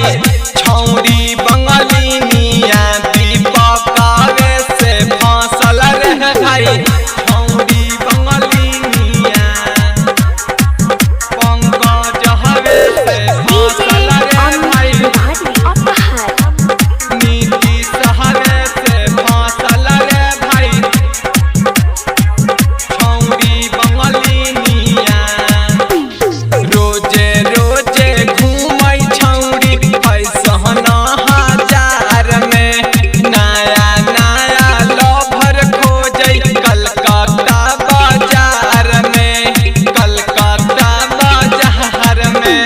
भाई छौड़ी बंगलिनिया दीपकावे से फांसल रे भाई छौड़ी बंगलिनिया पंकज हवे से फांसल रे भाई नीति सहरे से फांसल रे भाई छौड़ी बंगलिनिया रोजे रोजे घूमै छौड़ी पैसहना हजार में नया नया लभर खोजै कलकत्ता बाजार में कलकत्ता बाजार में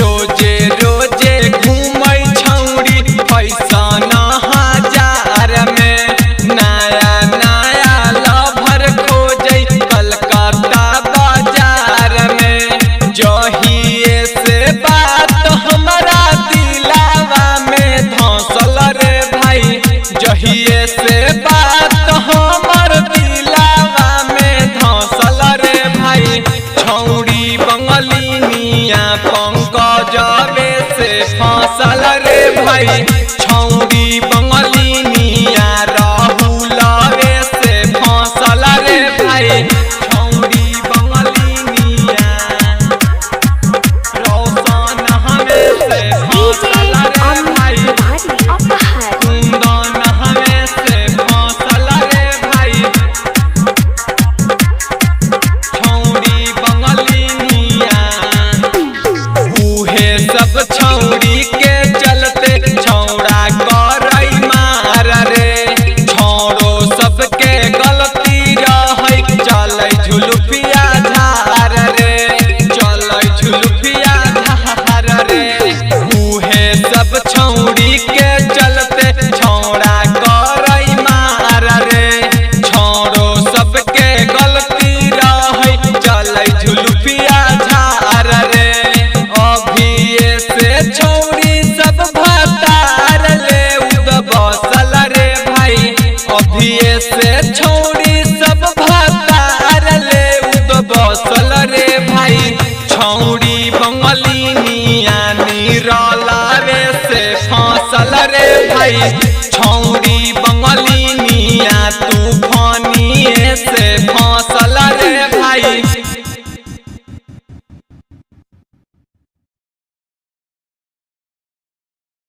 रोजे रोजे घूमै छौड़ी पैसहना हजार में नया नया लभर खोजै कलकत्ता बाजार में जहिए से बात हमारा दिलावा में धंसल रे भाई जहिए से बात हमर दिलावा में धंसल रे भाई छौड़ी बंगलिनिया पंकजवे से फांसल रे भाई छौड़ी बंगलिनिया राहुलवे से फांसल रे भाई छौड़ी बंगलिनिया रोशन हवे से फांसल रे भाई कुंदन हवे से फांसल रे भाई छौड़ी बंगलिनिया उहे सब छौड़ी के चलते छौड़ा करई मार रे छौड़ो सबके गलती रहै चलै झुलुफिया धार रे चलै झुलुफिया धार रे उहे सब छौड़ी के चलते छौड़ा करई मार रे छौड़ो सबके गलती रहै चलै झुलुफिया धार रे अभिये से छौड़ी सब भतार ले उद बसल रे भाई अभिये से छौड़ी सब भतार ले उद बसल रे भाई छौड़ी बंगलिनिया निरलावे से फांसल रे भाई छौड़ी बंगलिनिया तूफानिए से